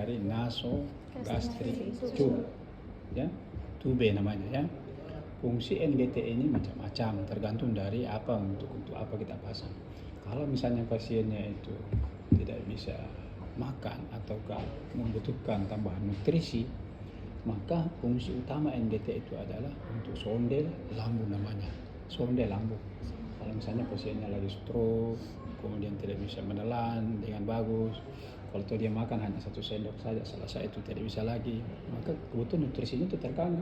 dari nasogastric tube, ya, tube namanya ya. Fungsi NGT ini macam-macam, tergantung dari apa untuk apa kita pasang. Kalau misalnya pasiennya itu tidak bisa makan ataukah membutuhkan tambahan nutrisi, maka fungsi utama NGT itu adalah untuk sonde lambung namanya, sonde lambung. Kalau misalnya pasiennya lagi stroke, kemudian tidak bisa menelan dengan bagus, kalau dia makan hanya 1 sendok saja, selesai itu tidak bisa lagi, maka kebutuhan nutrisinya itu terganggu.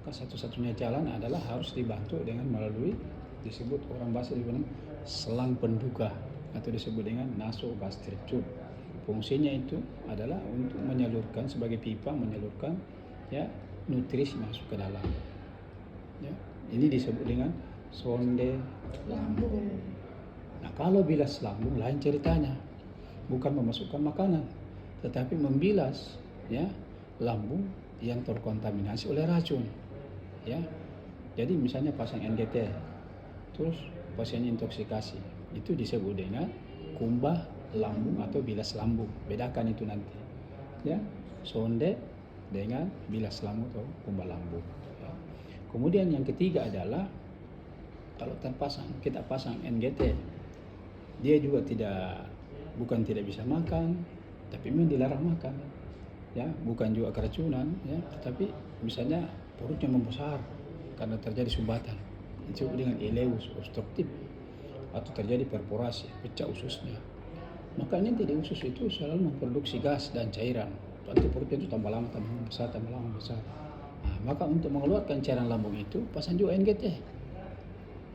Maka satu-satunya jalan adalah harus dibantu dengan melalui disebut orang bahasa dengan selang penduga atau disebut dengan nasogastric tube. Fungsinya itu adalah untuk menyalurkan sebagai pipa, menyalurkan ya nutrisi masuk ke dalam. Ya, ini disebut dengan sonde lambung. Nah, kalau bilas lambung lain ceritanya, bukan memasukkan makanan, tetapi membilas ya lambung yang terkontaminasi oleh racun. Ya, jadi misalnya pasang NGT, terus pasiennya intoksikasi, itu disebut dengan kumbah lambung atau bilas lambung. Bedakan itu nanti. Ya, sonde dengan bilas lambung atau kumbah lambung. Ya. Kemudian yang ketiga adalah kalau kita pasang NGT, dia juga bukan tidak bisa makan, tapi memang dilarang makan. Ya, bukan juga keracunan, ya, tetapi misalnya perutnya membesar karena terjadi sumbatan, itu dengan ileus obstruktif atau terjadi perforasi, pecah ususnya. Makanya di usus itu selalu memproduksi gas dan cairan. Nanti perutnya itu tambah lama besar. Nah, maka untuk mengeluarkan cairan lambung itu pasang juga NGT.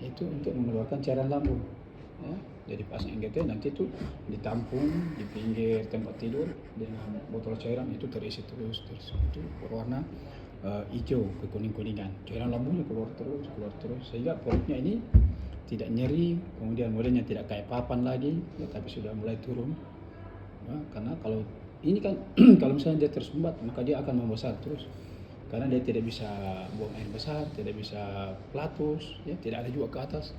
Itu untuk mengeluarkan cairan lambung. Ya, jadi pasang NGT nanti itu ditampung di pinggir tempat tidur dengan botol cairan itu terisi terus itu berwarna hijau ke kuning-kuningan. Cairan lambungnya keluar terus sehingga perutnya ini tidak nyeri, kemudian modelnya tidak kayak papan lagi, ya, tapi sudah mulai turun. Ya, karena kalau ini kan kalau misalnya dia tersumbat maka dia akan membesar terus. Karena dia tidak bisa buang air besar, tidak bisa platus, ya, tidak ada juga ke atas.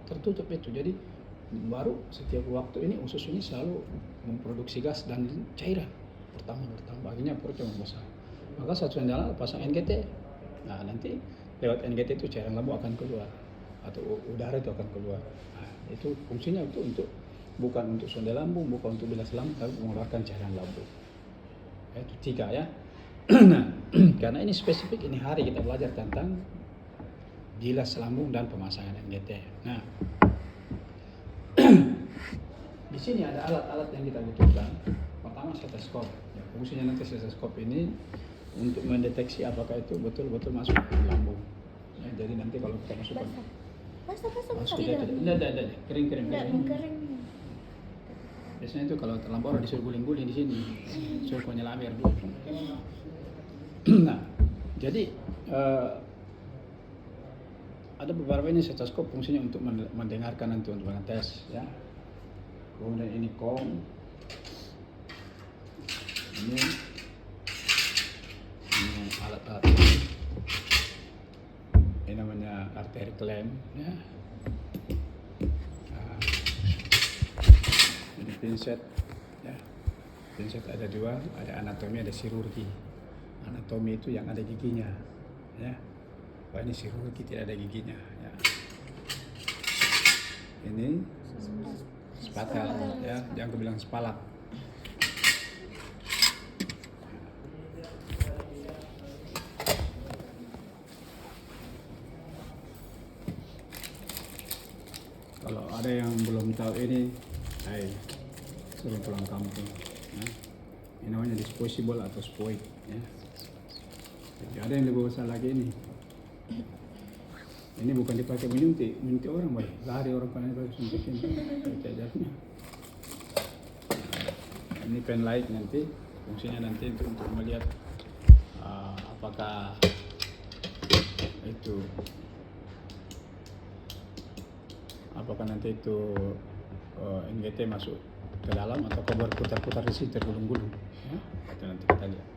Tertutup itu. Jadi baru setiap waktu ini usus ini selalu memproduksi gas dan cairan bertambah akhirnya perutnya membesar. Maka satu jalan pasang NGT. Nah, nanti lewat NGT itu cairan lambung akan keluar atau udara itu akan keluar. Nah, itu fungsinya untuk bukan untuk sonde lambung, bukan untuk bilas lambung, tapi mengeluarkan cairan lambung. Ya, itu 3 ya. Nah, karena ini spesifik, ini hari kita belajar tentang bilas lambung dan pemasangan NGT. Nah, di sini ada alat-alat yang kita butuhkan. Pertama stetoskop. Ya, fungsinya nanti stetoskop ini untuk mendeteksi apakah itu betul-betul masuk ke lambung. Ya, jadi nanti kalau kita masukkan tidak kering. Biasanya itu kalau terlampau orang disuruh guling-guling di sini, suruh penyelamir dulu. Nah, jadi ada beberapa ini stetoskop fungsinya untuk mendengarkan nanti untuk mengetes ya. Kemudian ini kong, ini alat-alat ini namanya arteri clamp ya. Nah, ini pinset ya. Pinset ada 2, ada anatomi, ada chirurgi. Anatomi itu yang ada giginya ya. Wah, ini chirurgi tidak ada giginya ya. Ini spatel ya, jangan kebilang spalak. Kalau ada yang belum tahu ini, suruh pulang kampung. Ya. Ini namanya disposable atau spoik. Ya. Jadi ada yang lebih besar lagi ini. Ini bukan dipakai menyuntik orang, boy. Lari orang panen baru suntikin. Ini pen light nanti, fungsinya nanti untuk melihat apakah nanti itu NGT masuk ke dalam atau berputar-putar di sini tergulung-gulung. Ya, itu nanti kita lihat.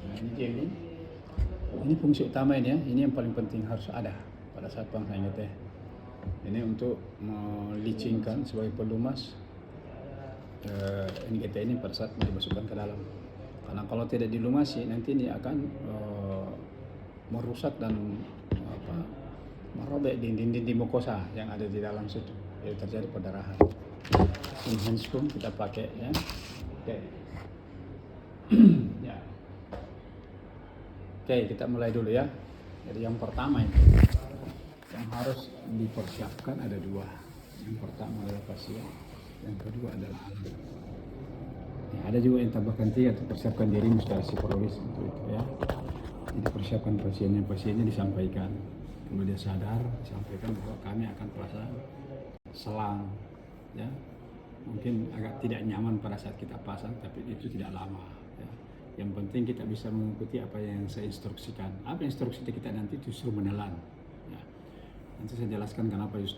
Nah, ini fungsi utama ini ya. Ini yang paling penting harus ada pada saat pasang NGT. Ini untuk melicingkan sebagai pelumas NGT ini pada saat dimasukkan ke dalam. Karena kalau tidak dilumasi nanti ini akan merusak dan merobek dinding-dinding mukosa yang ada di dalam situ, jadi terjadi perdarahan. Ini handscreen kita pakai ya. Oke. Ya. Oke, kita mulai dulu ya. Jadi yang pertama itu yang harus dipersiapkan ada dua. Yang pertama adalah pasien, yang kedua adalah ya, ada juga yang tambahkan tiga untuk persiapkan dirimu secara psikologis untuk itu ya. Jadi persiapkan pasiennya disampaikan, kemudian dia sadar, disampaikan bahwa kami akan pasang selang ya. Mungkin agak tidak nyaman pada saat kita pasang, tapi itu tidak lama ya. Yang penting kita bisa mengikuti apa yang saya instruksikan. Apa instruksi kita nanti justru menelan ya. Nanti saya jelaskan kenapa